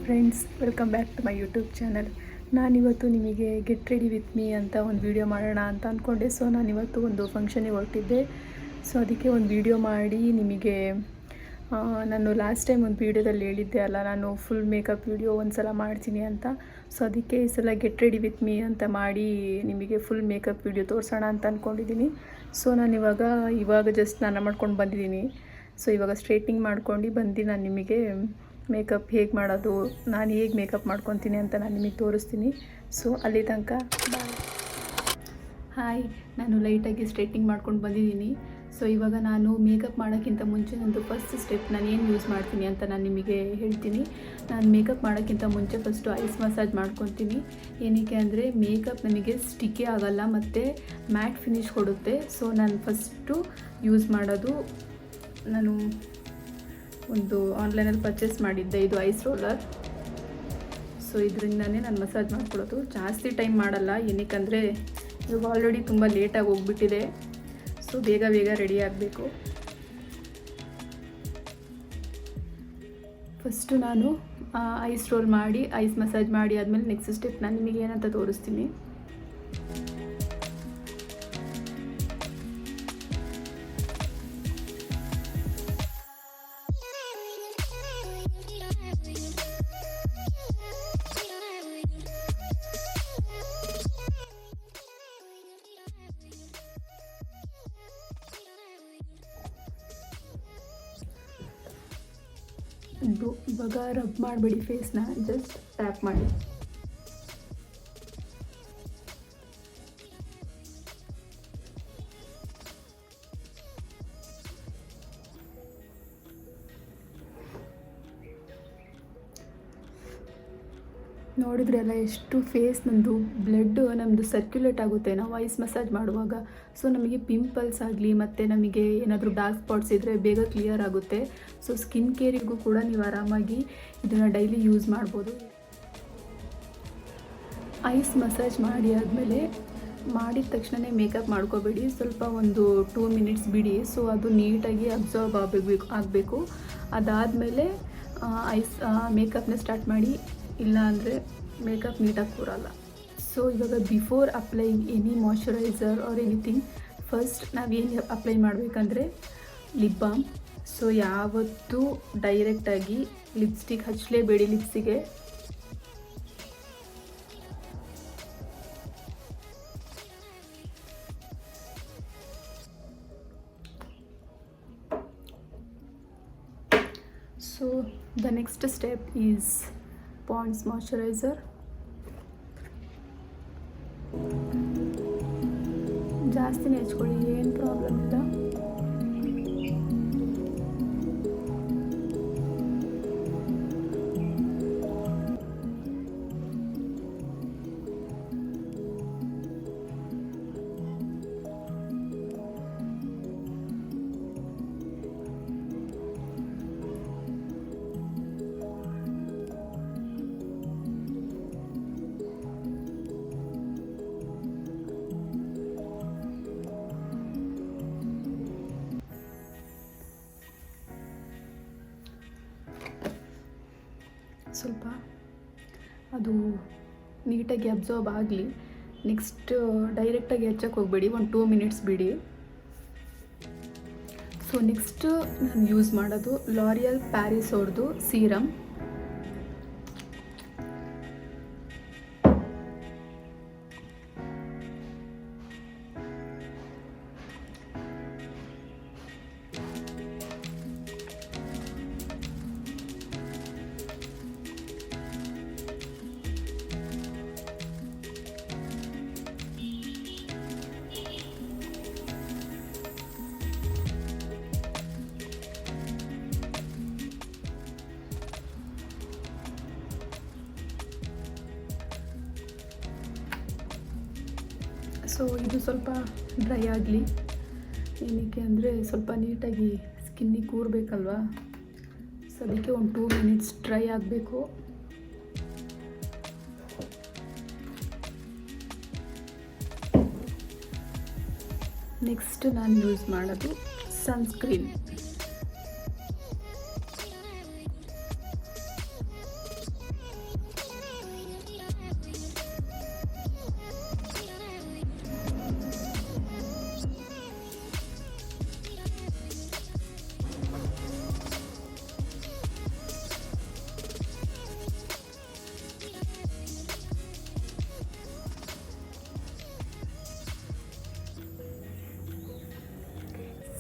Friends, welcome back to my YouTube channel. ನಾನಿವತ್ತು ನಿಮಗೆ get ready with me ಅಂತ ಒಂದು ವಿಡಿಯೋ ಮಾಡೋಣ ಅಂತ ಅಂದ್ಕೊಂಡೆ. ಸೊ ನಾನಿವತ್ತು ಒಂದು ಫಂಕ್ಷನಿಗೆ ಹೊರಟಿದ್ದೆ. ಸೊ ಅದಕ್ಕೆ ಒಂದು ವಿಡಿಯೋ ಮಾಡಿ ನಿಮಗೆ ನಾನು ಲಾಸ್ಟ್ ಟೈಮ್ ಒಂದು ವೀಡಿಯೋದಲ್ಲಿ ಹೇಳಿದ್ದೆ ಅಲ್ಲ, ನಾನು ಫುಲ್ ಮೇಕಪ್ ವಿಡಿಯೋ ಒಂದು ಸಲ ಮಾಡ್ತೀನಿ ಅಂತ. ಸೊ ಅದಕ್ಕೆ ಈ ಸಲ ಗೆಟ್ ರೆಡಿ ವಿತ್ ಮೀ ಅಂತ ಮಾಡಿ ನಿಮಗೆ ಫುಲ್ ಮೇಕಪ್ ವಿಡಿಯೋ ತೋರಿಸೋಣ ಅಂತ ಅಂದ್ಕೊಂಡಿದ್ದೀನಿ. ಸೊ ನಾನು ಇವಾಗ ಜಸ್ಟ್ ಸ್ನಾನ ಮಾಡ್ಕೊಂಡು ಬಂದಿದ್ದೀನಿ. ಸೊ ಇವಾಗ ಸ್ಟ್ರೈಟ್ನಿಂಗ್ ಮಾಡ್ಕೊಂಡು ಬಂದು ನಾನು ನಿಮಗೆ ಮೇಕಪ್ ಹೇಗೆ ಮಾಡೋದು, ನಾನು ಹೇಗೆ ಮೇಕಪ್ ಮಾಡ್ಕೊತೀನಿ ಅಂತ ನಾನು ನಿಮಗೆ ತೋರಿಸ್ತೀನಿ. ಸೊ ಅಲ್ಲಿ ತನಕ ಬಾಯ್. ಹಾಯ್, ನಾನು ಲೈಟಾಗಿ ಸ್ಟ್ರೈಟ್ನಿಂಗ್ ಮಾಡ್ಕೊಂಡು ಬಂದಿದ್ದೀನಿ. ಸೊ ಇವಾಗ ನಾನು ಮೇಕಪ್ ಮಾಡೋಕ್ಕಿಂತ ಮುಂಚೆ ನಂದು ಫಸ್ಟ್ ಸ್ಟೆಪ್ ನಾನು ಏನು ಯೂಸ್ ಮಾಡ್ತೀನಿ ಅಂತ ನಾನು ನಿಮಗೆ ಹೇಳ್ತೀನಿ. ನಾನು ಮೇಕಪ್ ಮಾಡೋಕ್ಕಿಂತ ಮುಂಚೆ ಫಸ್ಟು ಐಸ್ ಮಸಾಜ್ ಮಾಡ್ಕೊತೀನಿ. ಏನಕ್ಕೆ ಅಂದರೆ ಮೇಕಪ್ ನಮಗೆ ಸ್ಟಿಕ್ಕೇ ಆಗೋಲ್ಲ ಮತ್ತು ಮ್ಯಾಟ್ ಫಿನಿಶ್ ಕೊಡುತ್ತೆ. ಸೊ ನಾನು ಫಸ್ಟು ಯೂಸ್ ಮಾಡೋದು, ನಾನು ಒಂದು ಆನ್ಲೈನಲ್ಲಿ ಪರ್ಚೇಸ್ ಮಾಡಿದ್ದೆ, ಇದು ಐಸ್ ರೋಲರ್. ಸೊ ಇದರಿಂದನೇ ನಾನು ಮಸಾಜ್ ಮಾಡ್ಕೊಳ್ಳೋದು. ಜಾಸ್ತಿ ಟೈಮ್ ಮಾಡಲ್ಲ, ಏನಕ್ಕಂದರೆ ಇವಾಗ ಆಲ್ರೆಡಿ ತುಂಬ ಲೇಟಾಗಿ ಹೋಗ್ಬಿಟ್ಟಿದೆ. ಸೊ ಬೇಗ ರೆಡಿ ಆಗಬೇಕು. ಫಸ್ಟು ನಾನು ಐಸ್ ರೋಲ್ ಮಾಡಿ ಐಸ್ ಮಸಾಜ್ ಮಾಡಿ ಆದಮೇಲೆ ನೆಕ್ಸ್ಟ್ ಸ್ಟೆಪ್ ನಾನು ನಿಮಗೆ ಏನಂತ ತೋರಿಸ್ತೀನಿ. ಇವಾಗ ರಬ್ ಮಾಡಬೇಡಿ ಫೇಸ್ನ, ಜಸ್ಟ್ ಟ್ಯಾಪ್ ಮಾಡಿ. ನೋಡಿದ್ರೆ ಅಲ್ಲ ಎಷ್ಟು ಫೇಸ್ ನಮ್ಮದು ಬ್ಲಡ್ ನಮ್ಮದು ಸರ್ಕ್ಯುಲೇಟ್ ಆಗುತ್ತೆ ನಾವು ಐಸ್ ಮಸಾಜ್ ಮಾಡುವಾಗ. ಸೊ ನಮಗೆ ಪಿಂಪಲ್ಸ್ ಆಗಲಿ ಮತ್ತು ನಮಗೆ ಏನಾದರೂ ಡಾರ್ಕ್ ಸ್ಪಾಟ್ಸ್ ಇದ್ದರೆ ಬೇಗ ಕ್ಲಿಯರ್ ಆಗುತ್ತೆ. ಸೊ ಸ್ಕಿನ್ ಕೇರಿಗೂ ಕೂಡ ನೀವು ಆರಾಮಾಗಿ ಇದನ್ನು ಡೈಲಿ ಯೂಸ್ ಮಾಡ್ಬೋದು. ಐಸ್ ಮಸಾಜ್ ಮಾಡಿ ಆದಮೇಲೆ ಮಾಡಿದ ತಕ್ಷಣವೇ ಮೇಕಪ್ ಮಾಡ್ಕೋಬೇಡಿ, ಸ್ವಲ್ಪ ಒಂದು 2 ಮಿನಿಟ್ಸ್ ಬಿಡಿ. ಸೊ ಅದು ನೀಟಾಗಿ ಅಬ್ಸಾರ್ಬ್ ಆಗಬೇಕು. ಅದಾದಮೇಲೆ ಐಸ್ ಮೇಕಪ್ನ ಸ್ಟಾರ್ಟ್ ಮಾಡಿ, ಇಲ್ಲ ಅಂದರೆ ಮೇಕಪ್ ನೀಟಾಗಿ ಕೂರಲ್ಲ. ಸೊ ಇವಾಗ before applying any moisturiser or anything, first ನಾವೇನು ಅಪ್ಲೈ ಮಾಡಬೇಕಂದ್ರೆ ಲಿಪ್ ಬಾಮ್. ಸೊ ಯಾವತ್ತೂ ಡೈರೆಕ್ಟಾಗಿ ಲಿಪ್ಸ್ಟಿಕ್ ಹಚ್ಚಲೇಬೇಡಿ ಲಿಪ್ಸಿಗೆ. So the next step is Pond's moisturiser. ಜಾಸ್ತಿನೇ ಹಚ್ಕೊಳ್ಳಿ, ಏನು ಪ್ರಾಬ್ಲಮ್ ಇಲ್ಲ. ಸ್ವಲ್ಪ ಅದು ನೀಟಾಗಿ ಅಬ್ಸಾರ್ಬ್ ಆಗಲಿ. ನೆಕ್ಸ್ಟ್ ಡೈರೆಕ್ಟಾಗಿ ಹಚ್ಚಕ್ಕೆ ಹೋಗಬೇಡಿ, ಒಂದು 2 ಮಿನಿಟ್ಸ್ ಬಿಡಿ. ಸೊ ನೆಕ್ಸ್ಟ್ ನಾನು ಯೂಸ್ ಮಾಡೋದು ಲಾರಿಯಲ್ ಪ್ಯಾರಿಸ್ ಅವ್ರದ್ದು ಸೀರಮ್. ಸೊ ಇದು ಸ್ವಲ್ಪ ಡ್ರೈ ಆಗಲಿ, ಏನಕ್ಕೆ ಅಂದರೆ ಸ್ವಲ್ಪ ನೀಟಾಗಿ ಸ್ಕಿನ್ನಿಗೆ ಕೂರಬೇಕಲ್ವಾ. ಸೊ ಅದಕ್ಕೆ ಒಂದು 2 ಮಿನಿಟ್ಸ್ ಡ್ರೈ ಆಗಬೇಕು. ನೆಕ್ಸ್ಟ್ ನಾನು ಯೂಸ್ ಮಾಡೋದು ಸನ್ಸ್ಕ್ರೀನ್.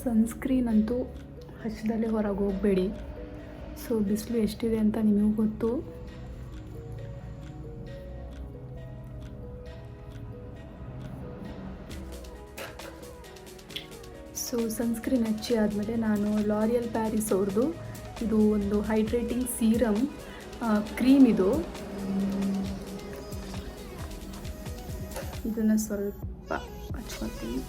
ಸನ್ಸ್ಕ್ರೀನ್ ಅಂತೂ ಹಚ್ಚದಲ್ಲೇ ಹೊರಗೆ ಹೋಗಬೇಡಿ. ಸೊ ಬಿಸಿಲು ಎಷ್ಟಿದೆ ಅಂತ ನಿಮಗೂ ಗೊತ್ತು. ಸೊ ಸನ್ಸ್ಕ್ರೀನ್ ಹಚ್ಚಿ ಆದಮೇಲೆ ನಾನು ಲಾರಿಯಲ್ ಪ್ಯಾರಿಸ್ ಅವ್ರದ್ದು ಇದು ಒಂದು ಹೈಡ್ರೇಟಿಂಗ್ ಸೀರಮ್ ಕ್ರೀಮ್ ಇದು. ಇದನ್ನು ಸ್ವಲ್ಪ ಹಚ್ಕೊತೀನಿ.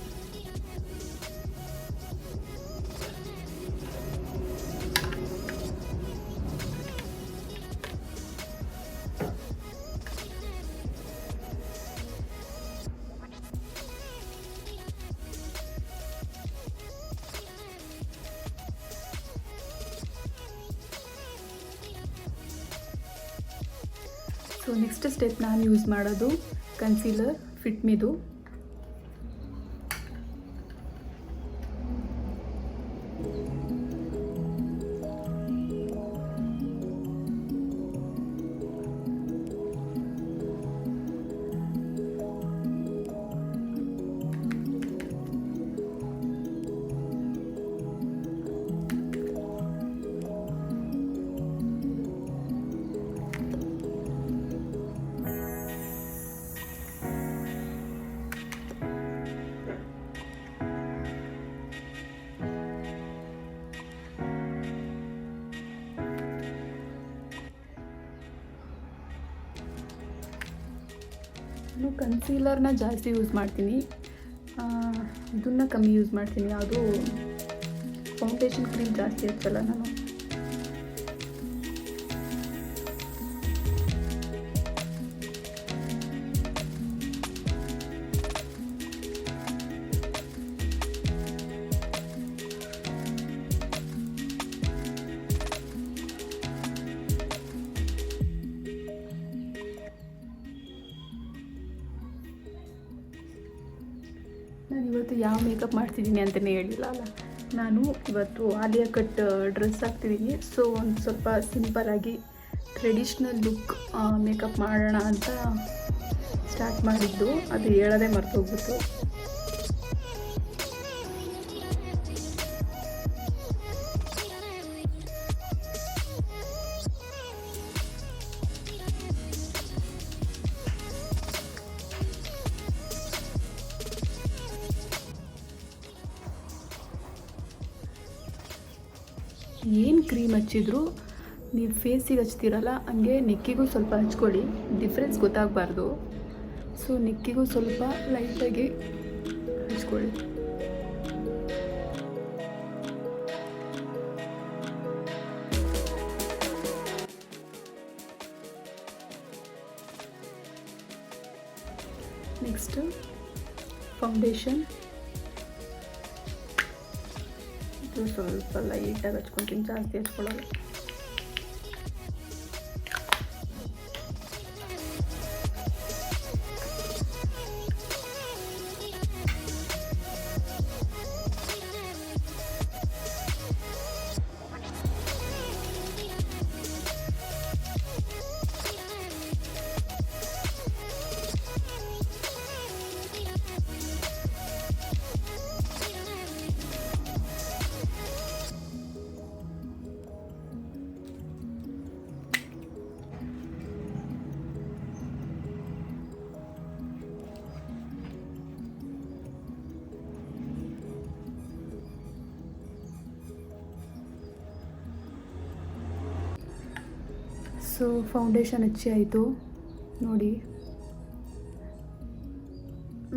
ಸೊ ನೆಕ್ಸ್ಟ್ ಸ್ಟೆಪ್ ನಾನು ಯೂಸ್ ಮಾಡೋದು ಕನ್ಸೀಲರ್ ಫಿಟ್ಮಿದು. ನಾನು ಕನ್ಸೀಲರ್ನ ಜಾಸ್ತಿ ಯೂಸ್ ಮಾಡ್ತೀನಿ, ಇದನ್ನು ಕಮ್ಮಿ ಯೂಸ್ ಮಾಡ್ತೀನಿ. ಯಾವುದು ಫೌಂಡೇಶನ್ ಕ್ರೀಮ್ ಜಾಸ್ತಿ ಹಚ್ಚಲ್ಲ ನಾನು. ನಾನು ಇವತ್ತು ಯಾವ ಮೇಕಪ್ ಮಾಡ್ತಿದ್ದೀನಿ ಅಂತಲೇ ಹೇಳಿಲ್ಲ ಅಲ್ಲ. ನಾನು ಇವತ್ತು ಆಲಿಯಾ ಕಟ್ ಡ್ರೆಸ್ ಹಾಕ್ತಿದ್ದೀನಿ. ಸೊ ಒಂದು ಸ್ವಲ್ಪ ಸಿಂಪಲಾಗಿ ಟ್ರೆಡಿಷ್ನಲ್ ಲುಕ್ ಮೇಕಪ್ ಮಾಡೋಣ ಅಂತ ಸ್ಟಾರ್ಟ್ ಮಾಡಿದ್ದು, ಅದು ಹೇಳೋದೇ ಮರ್ತೋಗ್ಬಿಟ್ಟು. ಏನು ಕ್ರೀಮ್ ಹಚ್ಚಿದ್ರು ನೀವು ಫೇಸಿಗೆ ಹಚ್ತಿರಲ್ಲ, ಹಂಗೆ ನೆಕ್ಕಿಗೂ ಸ್ವಲ್ಪ ಹಚ್ಕೊಳ್ಳಿ, ಡಿಫ್ರೆನ್ಸ್ ಗೊತ್ತಾಗಬಾರ್ದು. ಸೊ ನೆಕ್ಕಿಗೂ ಸ್ವಲ್ಪ ಲೈಟಾಗಿ ಹಚ್ಕೊಳ್ಳಿ. ನೆಕ್ಸ್ಟ್ ಫೌಂಡೇಶನ್ ಸ್ವಲ್ಪ ಲೈಟಾಗಿ ಹಚ್ಕೊತೀನಿ, ಜಾಸ್ತಿ ಹಚ್ಕೊಳ್ಳೋದು. ಸೊ ಫೌಂಡೇಶನ್ ಹಚ್ಚಿ ಆಯಿತು ನೋಡಿ,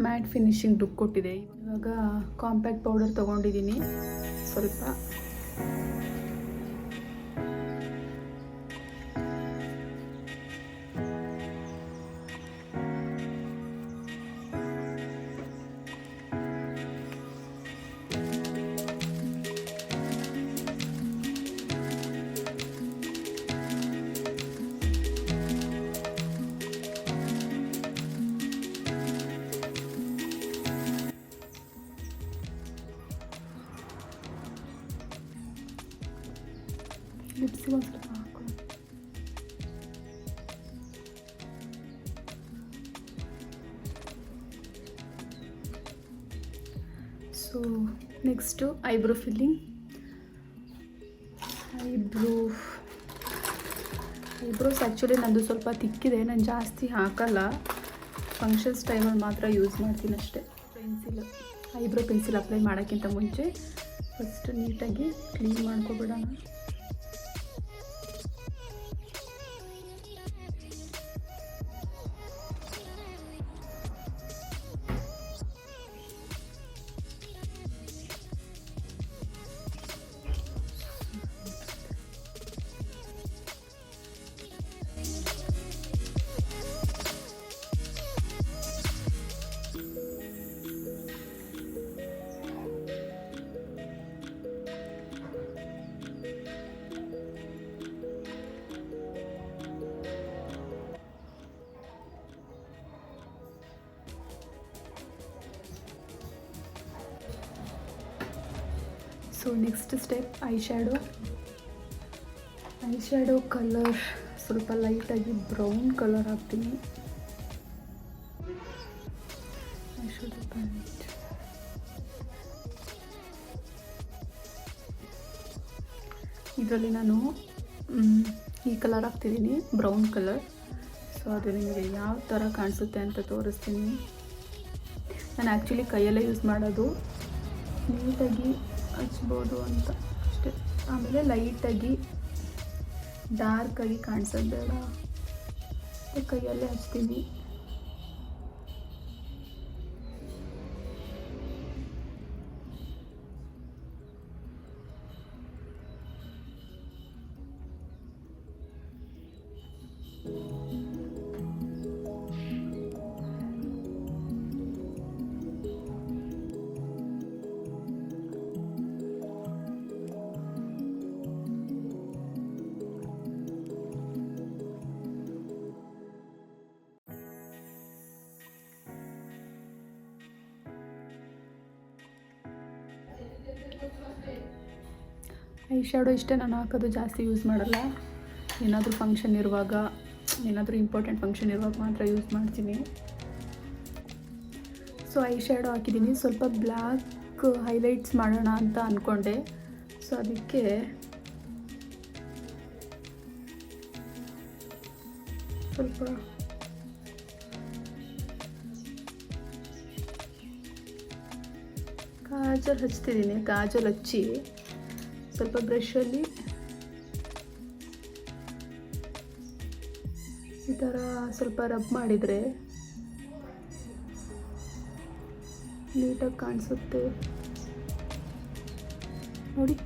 ಮ್ಯಾಟ್ ಫಿನಿಶಿಂಗ್ ಲುಕ್ ಕೊಟ್ಟಿದೆ. ಇವಾಗ ಕಾಂಪ್ಯಾಕ್ಟ್ ಪೌಡರ್ ತೊಗೊಂಡಿದ್ದೀನಿ ಸ್ವಲ್ಪ. ಲಿಪ್ಸಿಗೆ ಒಂದು ಸ್ವಲ್ಪ ಹಾಕೊಳ್ಳಿ. So next eyebrow filling. Eyebrows actually ನಂದು ಸ್ವಲ್ಪ ತಿಕ್ಕಿದೆ, ನಾನು ಜಾಸ್ತಿ ಹಾಕಲ್ಲ, ಫಂಕ್ಷನ್ಸ್ ಟೈಮಲ್ಲಿ ಮಾತ್ರ ಯೂಸ್ ಮಾಡ್ತೀನಿ ಅಷ್ಟೇ. ಐಬ್ರೋ ಪೆನ್ಸಿಲ್ ಅಪ್ಲೈ ಮಾಡೋಕ್ಕಿಂತ ಮುಂಚೆ ಫಸ್ಟ್ ನೀಟಾಗಿ ಕ್ಲೀನ್ ಮಾಡ್ಕೊಬಿಡೋಣ. So next step eye shadow colour ಸ್ವಲ್ಪ ಲೈಟಾಗಿ ಬ್ರೌನ್ ಕಲರ್ ಹಾಕ್ತೀನಿ. ಇದರಲ್ಲಿ ನಾನು ಈ ಕಲರ್ ಹಾಕ್ತಿದ್ದೀನಿ, ಬ್ರೌನ್ ಕಲರ್. ಸೊ ಅದು ನಿಮಗೆ ಯಾವ ಥರ ಕಾಣಿಸುತ್ತೆ ಅಂತ ತೋರಿಸ್ತೀನಿ. ನಾನು ಆ್ಯಕ್ಚುಲಿ ಕೈಯಲ್ಲೇ ಯೂಸ್ ಮಾಡೋದು, ನೀಟಾಗಿ ಹಚ್ಬೋದು ಅಂತ ಅಷ್ಟೇ. ಆಮೇಲೆ ಲೈಟಾಗಿ ಡಾರ್ಕಾಗಿ ಕಾಣಿಸೋದು ಬೇಡ, ಕೈಯಲ್ಲೇ ಹಚ್ತೀನಿ. ಐ ಶ್ಯಾಡೋ ಇಷ್ಟೇ ನಾನು ಹಾಕೋದು, ಜಾಸ್ತಿ ಯೂಸ್ ಮಾಡಲ್ಲ. ಏನಾದರೂ ಫಂಕ್ಷನ್ ಇರುವಾಗ, ಏನಾದರೂ ಇಂಪಾರ್ಟೆಂಟ್ ಫಂಕ್ಷನ್ ಇರುವಾಗ ಮಾತ್ರ ಯೂಸ್ ಮಾಡ್ತೀನಿ. ಸೊ ಐ ಶ್ಯಾಡೋ ಹಾಕಿದ್ದೀನಿ. ಸ್ವಲ್ಪ ಬ್ಲ್ಯಾಕ್ ಹೈಲೈಟ್ಸ್ ಮಾಡೋಣ ಅಂತ ಅಂದ್ಕೊಂಡೆ. ಸೊ ಅದಕ್ಕೆ ಸ್ವಲ್ಪ ಕಾಜಲ್ ಹಚ್ತಿದ್ದೀನಿ. ಕಾಜಲ್ ಹಚ್ಚಿ ಸ್ವಲ್ಪ ಬ್ರಷಲ್ಲಿ ಈ ಥರ ಸ್ವಲ್ಪ ರಬ್ ಮಾಡಿದರೆ ನೀಟಾಗಿ ಕಾಣಿಸುತ್ತೆ ನೋಡಿ.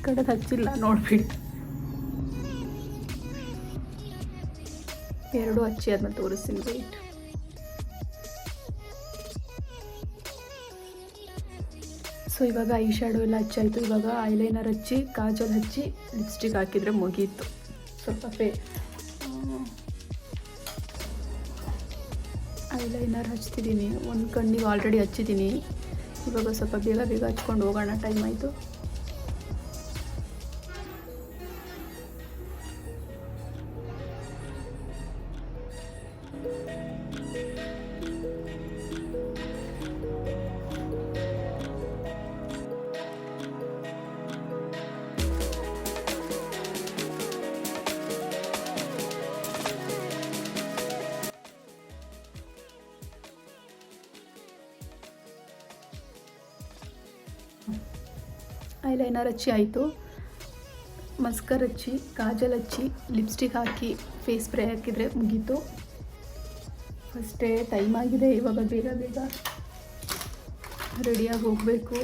ಕಡೆ ಹಚ್ಚಿಲ್ಲ ನೋಡ್ಬಿಡಿ. ಎರಡು ಹಚ್ಚಿ ಆದ್ಮೇಲೆ ತೋರಿಸ್ತೀನಿ ವೆಯ್ಟ್. ಸೊ ಇವಾಗ ಐ ಶ್ಯಾಡೋ ಎಲ್ಲ ಹಚ್ಚಾಯಿತು. ಇವಾಗ ಐಲೈನರ್ ಹಚ್ಚಿ, ಕಾಜಲ್ ಹಚ್ಚಿ, ಲಿಪ್ಸ್ಟಿಕ್ ಹಾಕಿದರೆ ಮುಗೀತು. ಸ್ವಲ್ಪ ಐಲೈನರ್ ಹಚ್ತಿದ್ದೀನಿ. ಒಂದು ಕಣ್ಣಿಗೆ ಆಲ್ರೆಡಿ ಹಚ್ಚಿದ್ದೀನಿ. ಇವಾಗ ಸ್ವಲ್ಪ ಬೇಗ ಬೇಗ ಹಚ್ಕೊಂಡು ಹೋಗೋಣ, ಟೈಮ್ ಆಯಿತು. ಐಲೈನರ್ ಹಚ್ಚಿ ಆಯಿತು. ಮಸ್ಕರ್ ಹಚ್ಚಿ, ಕಾಜಲ್ ಹಚ್ಚಿ, ಲಿಪ್ಸ್ಟಿಕ್ ಹಾಕಿ, ಫೇಸ್ ಸ್ಪ್ರೇ ಹಾಕಿದರೆ ಮುಗೀತು. ಅಷ್ಟೇ, ಟೈಮ್ ಆಗಿದೆ. ಇವಾಗ ಬೇಗ ಬೇಗ ರೆಡಿಯಾಗಿ ಹೋಗಬೇಕು.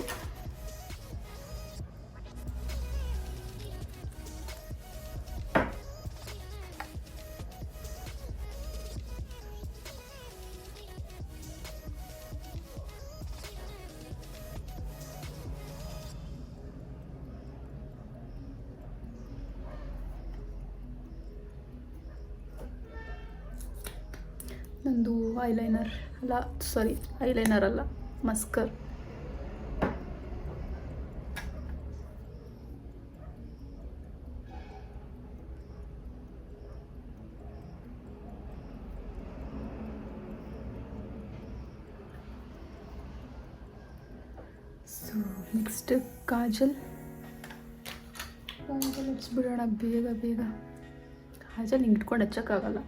ನಂದು ಐಲೈನರ್ ಅಲ್ಲ, ಸಾರಿ ಐಲೈನರ್ ಅಲ್ಲ, ಮಸ್ಕರ್. ಸೊ ನೆಕ್ಸ್ಟ್ ಕಾಜಲ್ ಹಚ್ಬಿಡೋಣ ಬೇಗ ಬೇಗ. ಕಾಜಲ್ ಹಿಂಗೆ ಇಟ್ಕೊಂಡು ಹಚ್ಚೋಕ್ಕಾಗಲ್ಲ.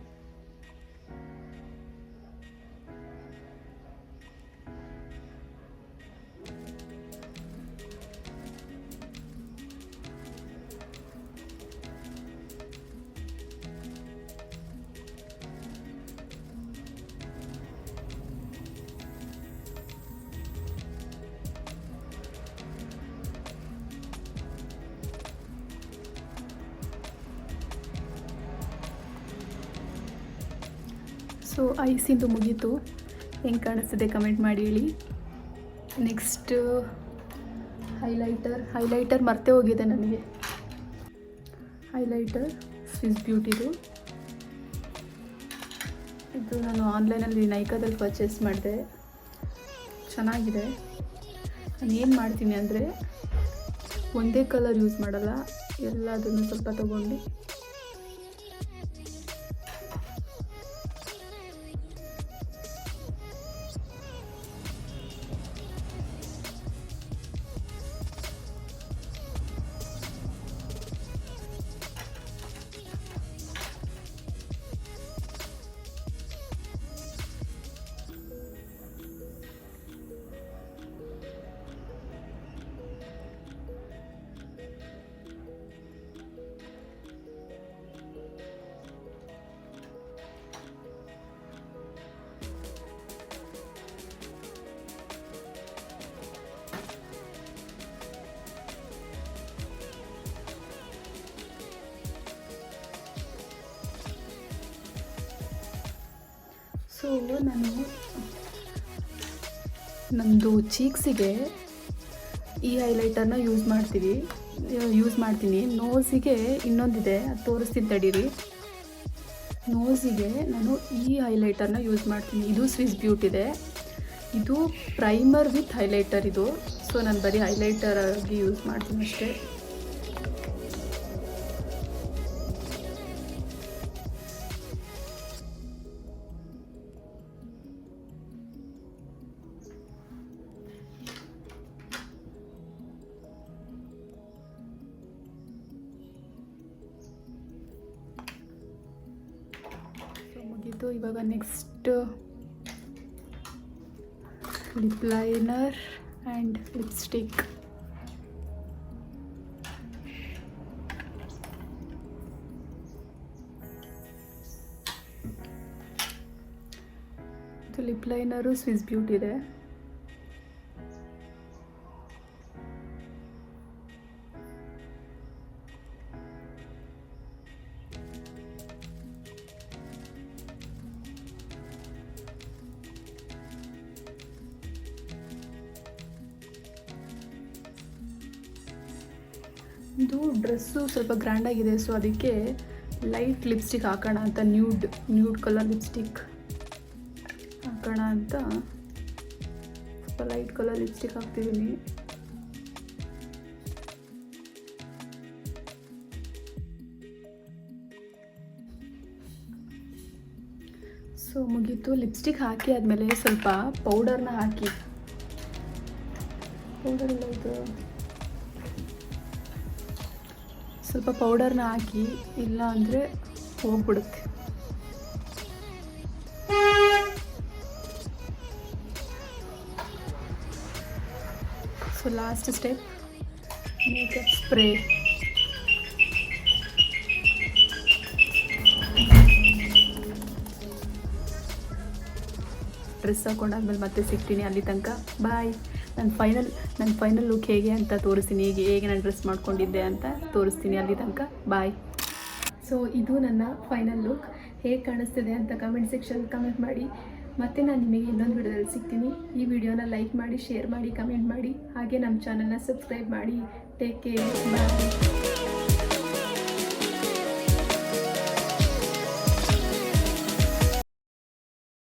ಸೊ ಐಸಿಂದು ಮುಗೀತು. ಹೆಂಗೆ ಕಾಣಿಸ್ತಿದೆ ಕಮೆಂಟ್ ಮಾಡಿ ಹೇಳಿ. ನೆಕ್ಸ್ಟ್ ಹೈಲೈಟರ್ ಮರ್ತೇ ಹೋಗಿದೆ ನನಗೆ. ಹೈಲೈಟರ್ ಸ್ವಿಸ್ ಬ್ಯೂಟಿದು. ಇದು ನಾನು ಆನ್ಲೈನಲ್ಲಿ ನೈಕಾದಲ್ಲಿ ಪರ್ಚೇಸ್ ಮಾಡಿದೆ. ಚೆನ್ನಾಗಿದೆ. ನಾನು ಏನು ಮಾಡ್ತೀನಿ ಅಂದರೆ ಒಂದೇ ಕಲರ್ ಯೂಸ್ ಮಾಡಲ್ಲ, ಎಲ್ಲದನ್ನು ಸ್ವಲ್ಪ ತೊಗೊಂಡು ಸೊ ನಾನು ನಮ್ಮದು ಚೀಕ್ಸಿಗೆ ಈ ಹೈಲೈಟರ್ನ ಯೂಸ್ ಮಾಡ್ತೀನಿ. ನೋಸಿಗೆ ಇನ್ನೊಂದಿದೆ, ಅದು ತೋರಿಸ್ತೀನಿ ತಡೀರಿ. ನೋಸಿಗೆ ನಾನು ಈ ಹೈಲೈಟರ್ನ ಯೂಸ್ ಮಾಡ್ತೀನಿ. ಇದು ಸ್ವಿಸ್ ಬ್ಯೂಟಿದೆ. ಇದು ಪ್ರೈಮರ್ ವಿತ್ ಹೈಲೈಟರ್ ಇದು. ಸೊ ನಾನು ಬರೀ ಹೈಲೈಟರ್ ಆಗಿ ಯೂಸ್ ಮಾಡ್ತೀನಿ ಅಷ್ಟೇ. ಮುಗೀತು. ಇವಾಗ next lip liner and lipstick. ಇದು ಲಿಪ್ ಲೈನರು ಸ್ವಿಸ್ ಬ್ಯೂಟಿ ಇದೆ. ಇದು ಡ್ರೆಸ್ಸು ಸ್ವಲ್ಪ ಗ್ರ್ಯಾಂಡಾಗಿದೆ, ಸೊ ಅದಕ್ಕೆ ಲೈಟ್ ಲಿಪ್ಸ್ಟಿಕ್ ಹಾಕೋಣ ಅಂತ, ನ್ಯೂಡ್ ಕಲರ್ ಲಿಪ್ಸ್ಟಿಕ್ ಹಾಕೋಣ ಅಂತ ಸ್ವಲ್ಪ ಲೈಟ್ ಕಲರ್ ಲಿಪ್ಸ್ಟಿಕ್ ಹಾಕ್ತಿದ್ದೀನಿ. ಸೊ ಮುಗೀತು. ಲಿಪ್ಸ್ಟಿಕ್ ಹಾಕಿ ಆದಮೇಲೆ ಸ್ವಲ್ಪ ಪೌಡರ್ನ ಹಾಕಿ, ಪೌಡರ್ ಎಲ್ಲ ಇದು ಸ್ವಲ್ಪ ಪೌಡರ್ನ ಹಾಕಿ, ಇಲ್ಲ ಅಂದರೆ ಹೋಗ್ಬಿಡುತ್ತೆ. So last step makeup spray. Dress ಹಾಕೊಂಡಾದ್ಮೇಲೆ ಮತ್ತೆ ಸಿಗ್ತೀನಿ. ಅಲ್ಲಿ ತನಕ ಬಾಯ್. ನನ್ನ ಫೈನಲ್ ಲುಕ್ ಹೇಗೆ ಅಂತ ತೋರಿಸ್ತೀನಿ, ಹೇಗೆ ನಾನು ಡ್ರೆಸ್ ಮಾಡ್ಕೊಂಡಿದ್ದೆ ಅಂತ ತೋರಿಸ್ತೀನಿ. ಅಲ್ಲಿ ತನಕ ಬಾಯ್. ಸೊ ಇದು ನನ್ನ ಫೈನಲ್ ಲುಕ್. ಹೇಗೆ ಕಾಣಿಸ್ತಿದೆ ಅಂತ ಕಮೆಂಟ್ ಸೆಕ್ಷನ್ ಕಮೆಂಟ್ ಮಾಡಿ. ಮತ್ತು ನಾನು ನಿಮಗೆ ಇನ್ನೊಂದು ವಿಡಿಯೋದಲ್ಲಿ ಸಿಗ್ತೀನಿ. ಈ ವಿಡಿಯೋನ ಲೈಕ್ ಮಾಡಿ, ಶೇರ್ ಮಾಡಿ, ಕಮೆಂಟ್ ಮಾಡಿ. ಹಾಗೆ ನಮ್ಮ ಚಾನಲ್ನ ಸಬ್ಸ್ಕ್ರೈಬ್ ಮಾಡಿ. ಟೇಕ್ ಕೇರ್, ಬಾಯ್.